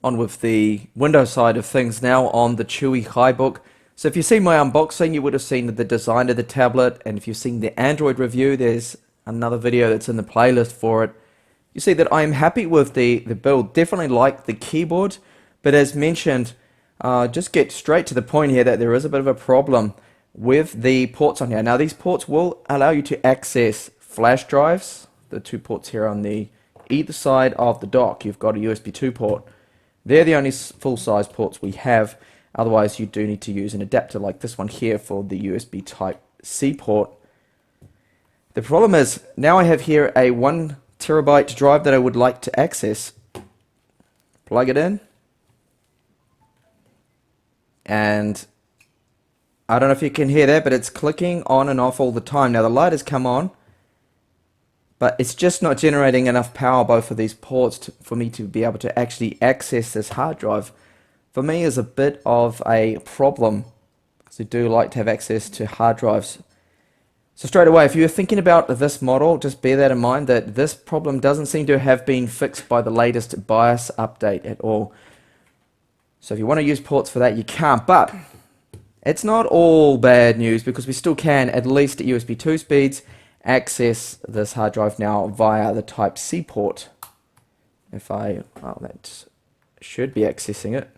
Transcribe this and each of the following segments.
on with the Windows side of things now on the Chuwi HiBook. So if you've seen my unboxing, you would have seen the design of the tablet, and if you've seen the Android review, there's another video that's in the playlist for it. You see that I'm happy with the build, definitely like the keyboard, but as mentioned, just get straight to the point here that there is a bit of a problem with the ports on here. Now these ports will allow you to access flash drives, the two ports here on the either side of the dock. You've got a USB 2 port. They're the only full-size ports we have. Otherwise, you do need to use an adapter like this one here for the USB Type-C port. The problem is, now I have here a 1 terabyte drive that I would like to access. Plug it in. And I don't know if you can hear that, but it's clicking on and off all the time. Now the light has come on, but it's just not generating enough power both of these ports for me to be able to actually access this hard drive. For me is a bit of a problem because I do like to have access to hard drives. So straight away, if you're thinking about this model, just bear that in mind that this problem doesn't seem to have been fixed by the latest BIOS update at all. So if you want to use ports for that, you can't, but it's not all bad news because we still can, at least at USB 2 speeds, access this hard drive now via the Type-C port. Well, that should be accessing it.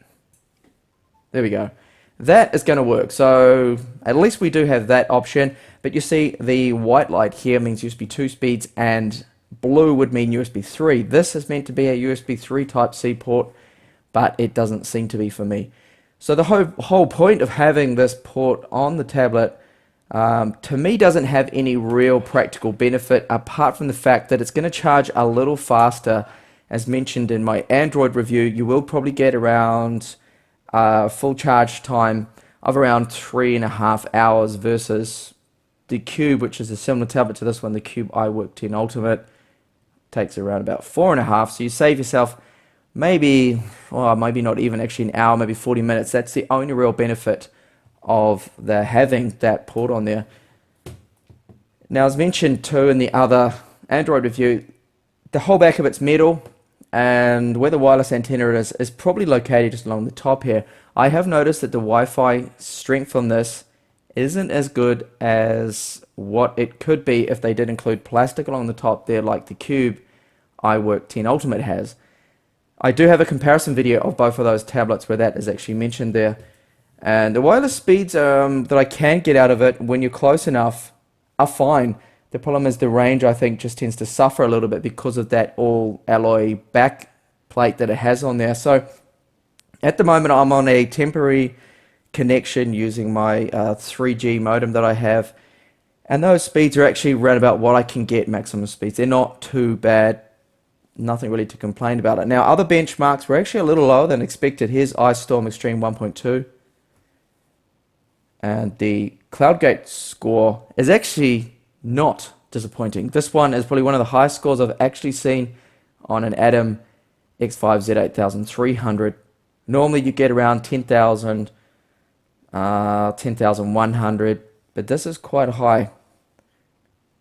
There we go. That is going to work. So at least we do have that option. But you see the white light here means USB 2 speeds and blue would mean USB 3. This is meant to be a USB 3 Type-C port, but it doesn't seem to be for me. So the whole point of having this port on the tablet to me doesn't have any real practical benefit apart from the fact that it's going to charge a little faster. As mentioned in my Android review, you will probably get around full charge time of around 3.5 hours versus the Cube, which is a similar tablet to this one, the Cube iWork 10 Ultimate, takes around about 4.5. So you save yourself maybe not even actually an hour, maybe 40 minutes. That's the only real benefit of having that port on there. Now, as mentioned too in the other Android review, the whole back of it's metal, and where the wireless antenna is probably located just along the top here. I have noticed that the Wi-Fi strength on this isn't as good as what it could be if they did include plastic along the top there like the Cube iWork 10 Ultimate has. I do have a comparison video of both of those tablets where that is actually mentioned there. And the wireless speeds that I can get out of it when you're close enough are fine. The problem is the range, I think, just tends to suffer a little bit because of that all alloy back plate that it has on there. So at the moment I'm on a temporary connection using my 3G modem that I have. And those speeds are actually around about what I can get maximum speeds. They're not too bad. Nothing really to complain about it. Now, other benchmarks were actually a little lower than expected. Here's Ice Storm Extreme 1.2. And the CloudGate score is actually not disappointing. This one is probably one of the highest scores I've actually seen on an Atom X5 Z8300. Normally you get around 10,000, 10,100, but this is quite high.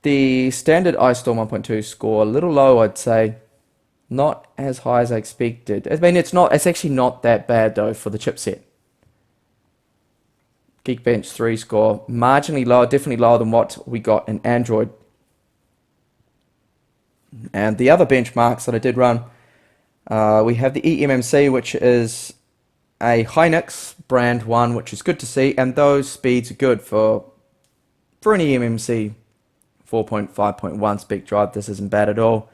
The standard Ice Storm 1.2 score, a little low, I'd say. Not as high as I expected. I mean, it's actually not that bad though for the chipset. Geekbench 3 score, marginally lower, definitely lower than what we got in Android. And the other benchmarks that I did run, we have the eMMC, which is a Hynix brand one, which is good to see, and those speeds are good for an eMMC 4.5.1 spec drive. This isn't bad at all.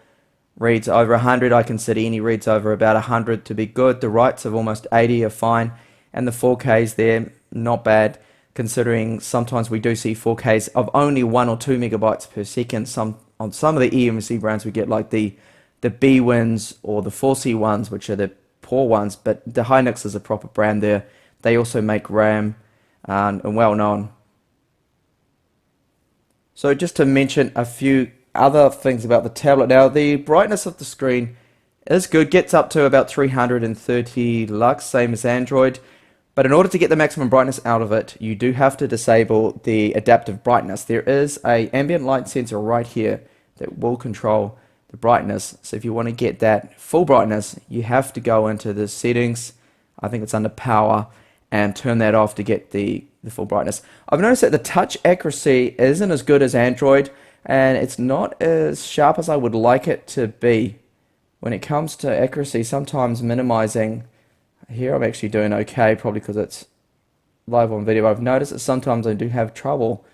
Reads over 100, I consider any reads over about 100 to be good. The writes of almost 80 are fine, and the 4Ks there, not bad, considering sometimes we do see 4Ks of only 1 or 2 megabytes per second. On some of the eMMC brands we get like the B-Wins or the 4C ones, which are the poor ones, but the Hynix is a proper brand there. They also make RAM and well known. So just to mention a few other things about the tablet. Now, the brightness of the screen is good, gets up to about 330 lux, same as Android. But in order to get the maximum brightness out of it, you do have to disable the adaptive brightness. There is an ambient light sensor right here that will control the brightness. So if you want to get that full brightness, you have to go into the settings. I think it's under power, and turn that off to get the full brightness. I've noticed that the touch accuracy isn't as good as Android, and it's not as sharp as I would like it to be. When it comes to accuracy, sometimes minimizing, here I'm actually doing okay, probably because it's live on video. I've noticed that sometimes I do have trouble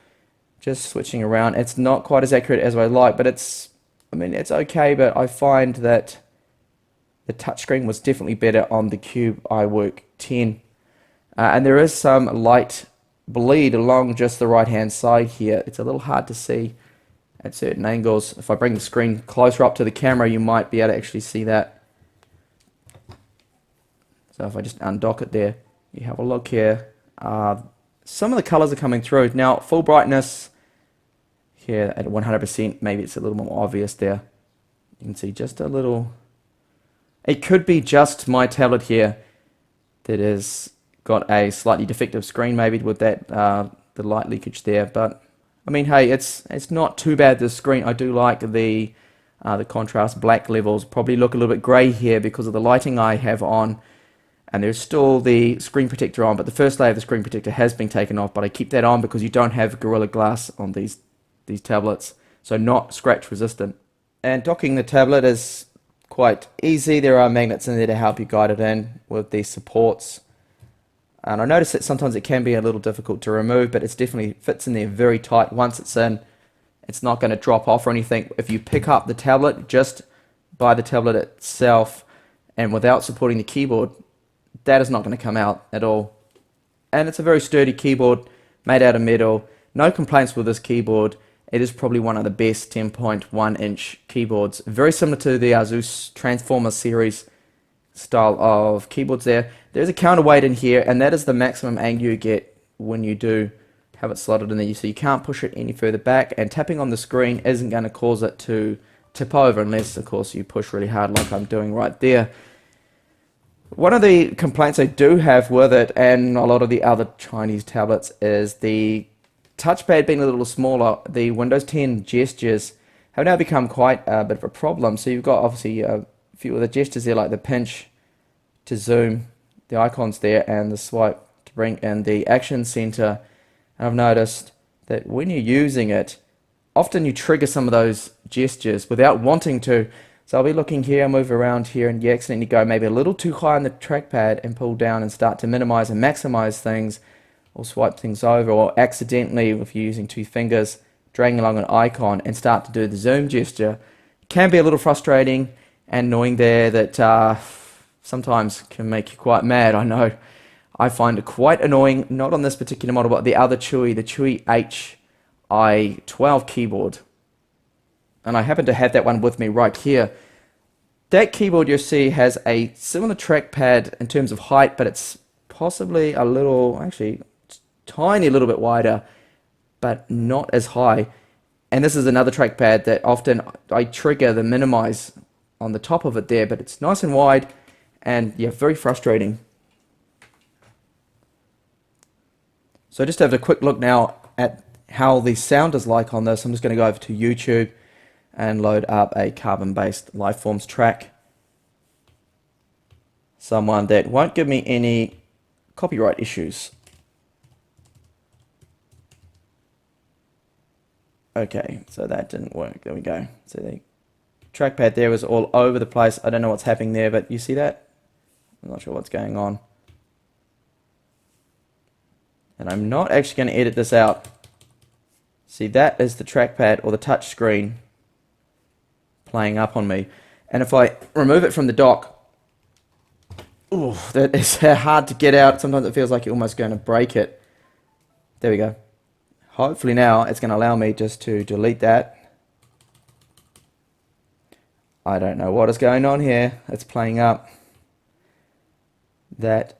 just switching around. It's not quite as accurate as I like, but it's okay, but I find that the touchscreen was definitely better on the Chuwi HiBook 10. And there is some light bleed along just the right hand side here. It's a little hard to see at certain angles. If I bring the screen closer up to the camera, you might be able to actually see that. So if I just undock it there, you have a look here. Some of the colors are coming through. Now, full brightness here at 100%, maybe it's a little more obvious there. You can see just a little. It could be just my tablet here that has got a slightly defective screen, maybe with that the light leakage there. But I mean, hey, it's not too bad, this screen. I do like the contrast black levels. Probably look a little bit grey here because of the lighting I have on. And there's still the screen protector on, but the first layer of the screen protector has been taken off. But I keep that on because you don't have Gorilla Glass on these tablets, so not scratch resistant. And docking the tablet is quite easy. There are magnets in there to help you guide it in with these supports. And I notice that sometimes it can be a little difficult to remove, but it's definitely fits in there very tight. Once it's in, it's not going to drop off or anything. If you pick up the tablet just by the tablet itself and without supporting the keyboard, that is not going to come out at all. And it's a very sturdy keyboard made out of metal. No complaints with this keyboard. It is probably one of the best 10.1 inch keyboards. Very similar to the Asus Transformer series style of keyboards there. There's a counterweight in here, and that is the maximum angle you get when you do have it slotted in there. So you can't push it any further back, and tapping on the screen isn't going to cause it to tip over unless, of course, you push really hard like I'm doing right there. One of the complaints I do have with it, and a lot of the other Chinese tablets, is the touchpad being a little smaller. The Windows 10 gestures have now become quite a bit of a problem. So you've got obviously a few of the gestures there, like the pinch to zoom, the icons there, and the swipe to bring in the action center. And I've noticed that when you're using it, often you trigger some of those gestures without wanting to. So I'll be looking here, move around here, and you accidentally go maybe a little too high on the trackpad and pull down and start to minimize and maximize things, or swipe things over, or accidentally, if you're using two fingers, dragging along an icon and start to do the zoom gesture. It can be a little frustrating and annoying there, that sometimes can make you quite mad. I know I find it quite annoying, not on this particular model, but the other Chuwi, the Chuwi Hi12 keyboard. And I happen to have that one with me right here. That keyboard, you'll see, has a similar trackpad in terms of height, but it's possibly a little, actually tiny little bit wider, but not as high. And this is another trackpad that often I trigger the minimize on the top of it there, but it's nice and wide, and yeah, very frustrating. So just have a quick look now at how the sound is like on this. I'm just going to go over to YouTube and load up a carbon-based Lifeforms track. Someone that won't give me any copyright issues. Okay, so that didn't work. There we go. So the trackpad there was all over the place. I don't know what's happening there, but you see that? I'm not sure what's going on. And I'm not actually going to edit this out. See, that is the trackpad or the touch screen playing up on me. And if I remove it from the dock, ooh, that is hard to get out. Sometimes it feels like you're almost going to break it. There we go. Hopefully now it's going to allow me just to delete that. I don't know what is going on here. It's playing up. That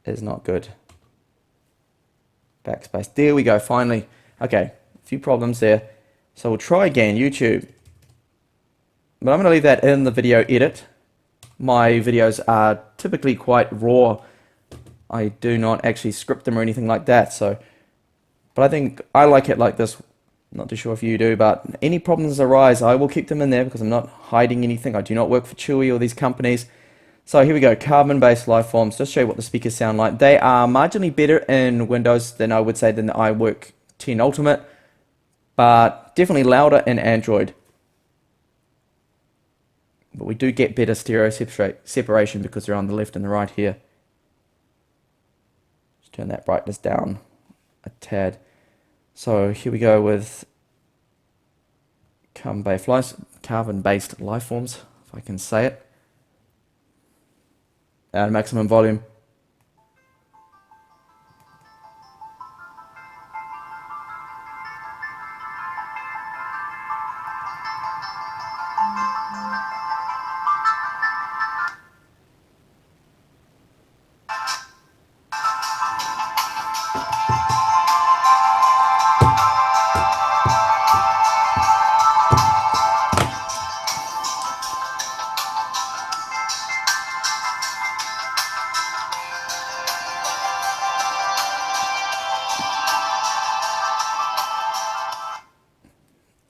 is not good. Backspace. There we go, finally. Okay, a few problems there. So we'll try again, YouTube. But I'm going to leave that in the video edit. My videos are typically quite raw. I do not actually script them or anything like that. So, but I think I like it like this Not too sure if you do, but any problems arise, I will keep them in there because I'm not hiding anything. I do not work for Chuwi or these companies. So here we go, carbon-based life forms. Just show you what the speakers sound like. They are marginally better in Windows than I would say than the iWork 10 Ultimate, but definitely louder in Android. But we do get better stereo separation because they're on the left and the right here. Just turn that brightness down a tad. So here we go with carbon-based life forms, if I can say it. At maximum volume.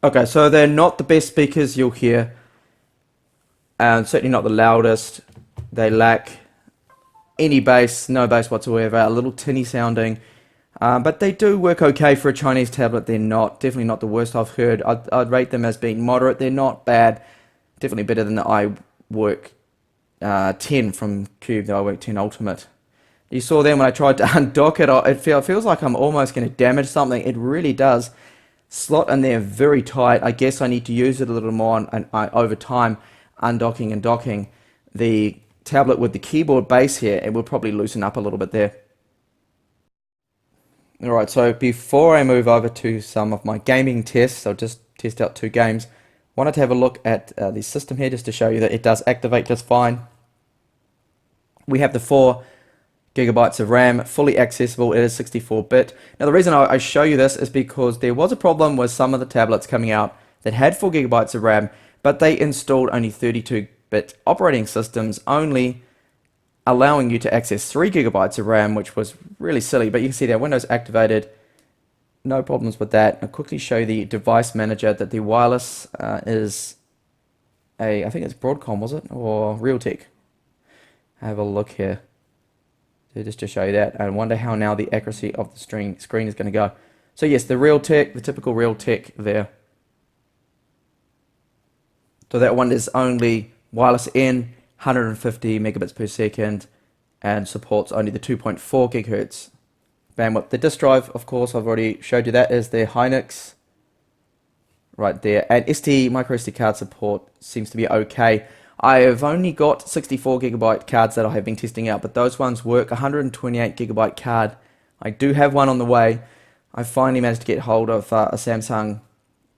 Okay, so they're not the best speakers you'll hear, and certainly not the loudest. They lack any bass, no bass whatsoever, a little tinny sounding, but they do work okay for a Chinese tablet. They're definitely not the worst I've heard. I'd rate them as being moderate. They're not bad, definitely better than the iWork 10 from Cube, the iWork 10 Ultimate. You saw then when I tried to undock it, it feels like I'm almost going to damage something. It really does. Slot in there very tight. I guess I need to use it a little more over time, undocking and docking the tablet with the keyboard base here. It will probably loosen up a little bit there. Alright, so before I move over to some of my gaming tests, I'll just test out 2 games. Wanted to have a look at the system here just to show you that it does activate just fine. We have the 4 gigabytes of RAM, fully accessible. It is 64-bit. Now the reason I show you this is because there was a problem with some of the tablets coming out that had 4 gigabytes of RAM, but they installed only 32-bit operating systems, only allowing you to access 3 gigabytes of RAM, which was really silly. But you can see there, Windows activated, no problems with that. I'll quickly show you the device manager that the wireless is I think it's Broadcom, was it? Or Realtek? Have a look here. Just to show you that, and wonder how now the accuracy of the screen is going to go. So yes, the Realtek, the typical Realtek there. So that one is only wireless in 150 megabits per second and supports only the 2.4 gigahertz bandwidth. The disk drive, of course, I've already showed you that, is the Hynix right there. And micro SD card support seems to be okay. I have only got 64 gigabyte cards that I have been testing out, but those ones work. 128 gigabyte card, I do have one on the way. I finally managed to get hold of a Samsung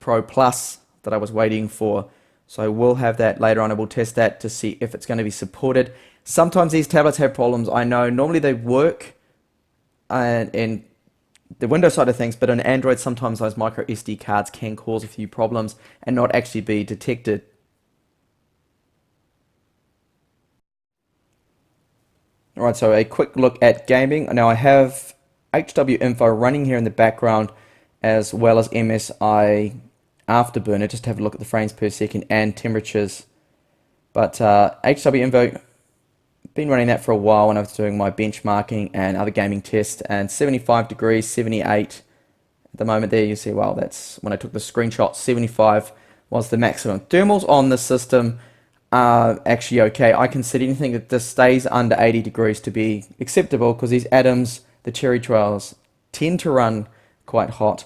Pro Plus that I was waiting for, so I will have that later on. I will test that to see if it's going to be supported. Sometimes these tablets have problems, I know. Normally they work in the Windows side of things, but on Android sometimes those micro SD cards can cause a few problems and not actually be detected. Alright, so a quick look at gaming. Now I have HW info running here in the background, as well as MSI Afterburner, just to have a look at the frames per second and temperatures. But HW info, been running that for a while when I was doing my benchmarking and other gaming tests, and 75 degrees, 78 at the moment there. You see, well, that's when I took the screenshot. 75 was the maximum. Thermals on the system are actually okay. I consider anything that this stays under 80 degrees to be acceptable, because these Atoms, the cherry trails, tend to run quite hot.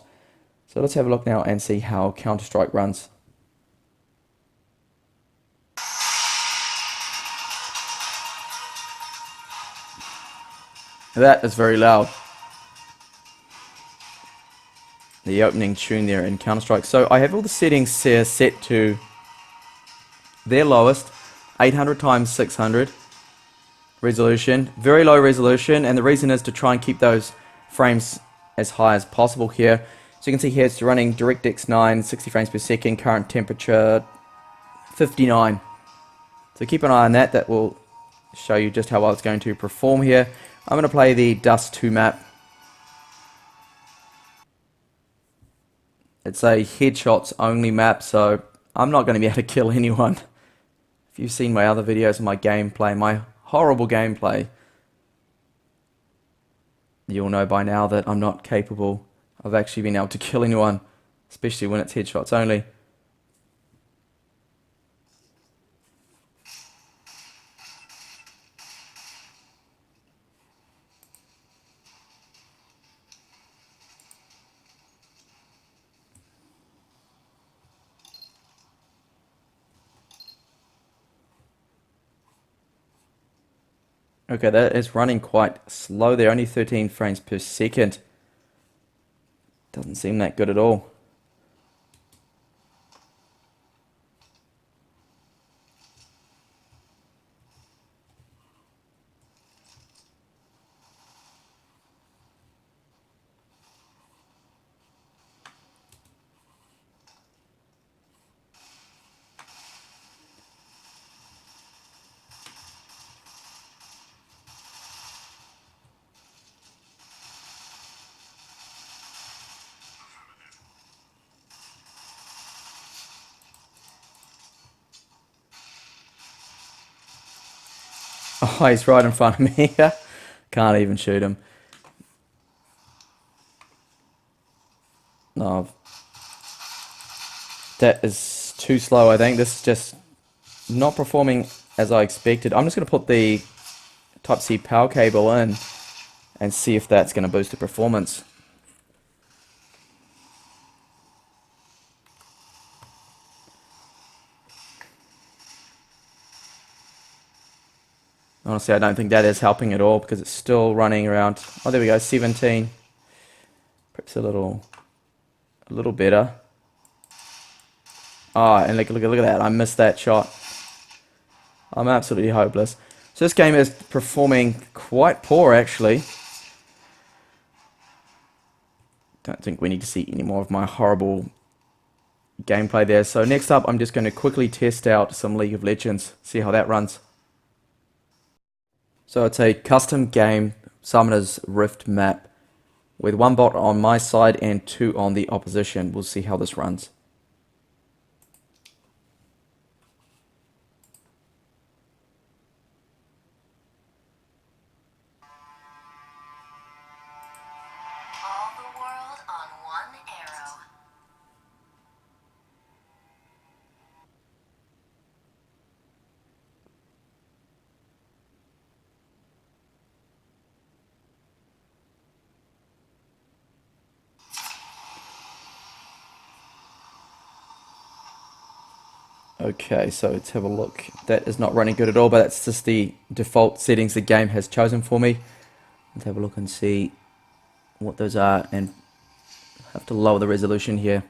So let's have a look now and see how Counter-Strike runs. That is very loud. The opening tune there in Counter-Strike. So I have all the settings here set to their lowest, 800 times 600 resolution, very low resolution, and the reason is to try and keep those frames as high as possible here. So you can see here it's running DirectX 9, 60 frames per second, current temperature 59. So keep an eye on that. That will show you just how well it's going to perform here. I'm going to play the Dust 2 map. It's a headshots only map, so I'm not going to be able to kill anyone. If you've seen my other videos of my gameplay, my horrible gameplay, you'll know by now that I'm not capable of actually being able to kill anyone, especially when it's headshots only. Okay, that is running quite slow there, only 13 frames per second. Doesn't seem that good at all. Oh, he's right in front of me. Can't even shoot him. No. That is too slow, I think. This is just not performing as I expected. I'm just going to put the Type-C power cable in and see if that's going to boost the performance. Honestly, I don't think that is helping at all because it's still running around. Oh, there we go, 17. Perhaps a little better. Oh, and look at that. I missed that shot. I'm absolutely hopeless. So this game is performing quite poor, actually. Don't think we need to see any more of my horrible gameplay there. So next up, I'm just going to quickly test out some League of Legends, see how that runs. So it's a custom game, Summoner's Rift map, with one bot on my side and 2 on the opposition. We'll see how this runs. All the world on one arrow. Okay, so let's have a look. That is not running good at all, but that's just the default settings the game has chosen for me. Let's have a look and see what those are, and have to lower the resolution here.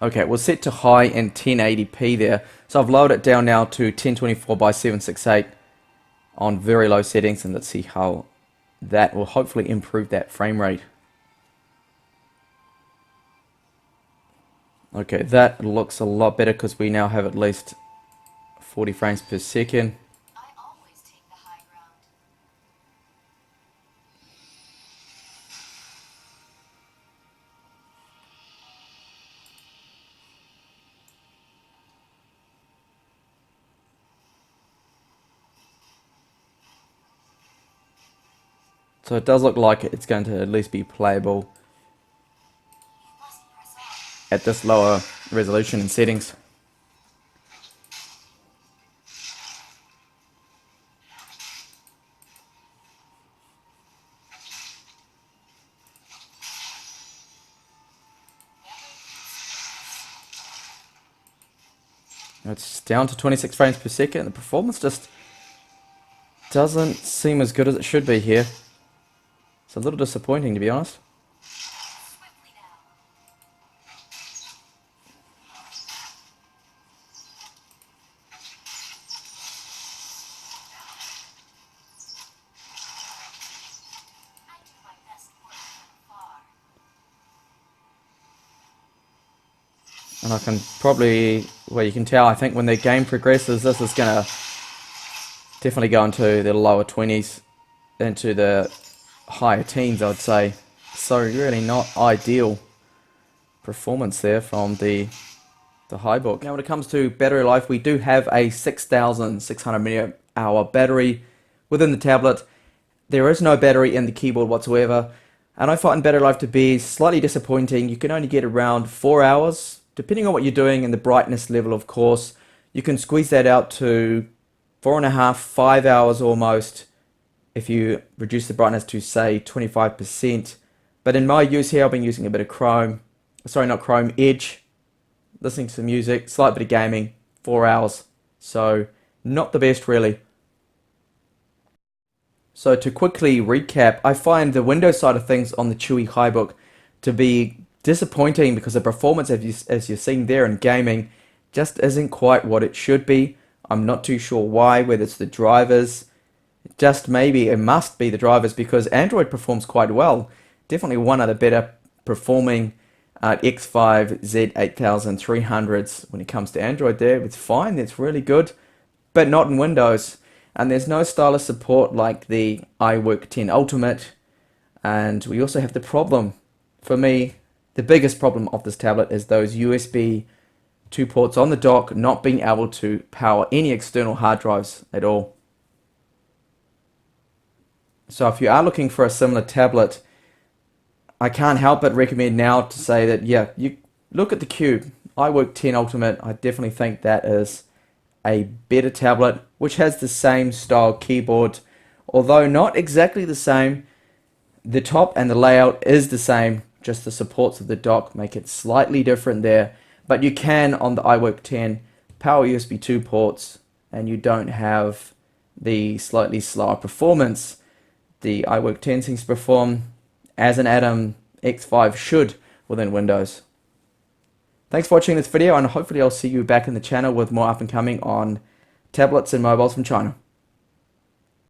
Okay, we'll set to high and 1080p there. So I've lowered it down now to 1024 by 768 on very low settings, and let's see how that will hopefully improve that frame rate. Okay, that looks a lot better because we now have at least 40 frames per second. I always take the high ground. So it does look like it's going to at least be playable at this lower resolution and settings. It's down to 26 frames per second. The performance just doesn't seem as good as it should be here. It's a little disappointing, to be honest. Swiftly now. I do my best work from afar. And I can probably, well, you can tell, I think when the game progresses, this is going to definitely go into the lower 20s, into the higher teens, I'd say. So really not ideal. performance there from the HiBook. Now when it comes to battery life, we do have a 6,600 milliamp hour battery within the tablet. There is no battery in the keyboard whatsoever, and I find battery life to be slightly disappointing. You can only get around 4 hours, depending on what you're doing and the brightness level, of course. You can squeeze that out to 4.5, 5 hours almost if you reduce the brightness to, say, 25%. But in my use here, I've been using a bit of Chrome, sorry, not Chrome, Edge, listening to some music, slight bit of gaming, 4 hours. So not the best really. So to quickly recap, I find the Windows side of things on the Chuwi HiBook to be disappointing because the performance, as you're seeing there in gaming, just isn't quite what it should be. I'm not too sure why, whether it's the drivers. Just maybe it must be the drivers, because Android performs quite well. Definitely one of the better performing X5 Z8300s when it comes to Android there. It's fine, it's really good, but not in Windows. And there's no stylus support like the iWork 10 Ultimate. And we also have the problem, for me, the biggest problem of this tablet is those USB 2 ports on the dock not being able to power any external hard drives at all. So if you are looking for a similar tablet, I can't help but recommend now to say that, yeah, you look at the Cube, iWork 10 Ultimate. I definitely think that is a better tablet, which has the same style keyboard, although not exactly the same. The top and the layout is the same, just the supports of the dock make it slightly different there. But you can, on the iWork 10, power USB 2 ports, and you don't have the slightly slower performance the iWork 10 seems to perform as an Atom X5 should within Windows. Thanks for watching this video, and hopefully I'll see you back in the channel with more up and coming on tablets and mobiles from China.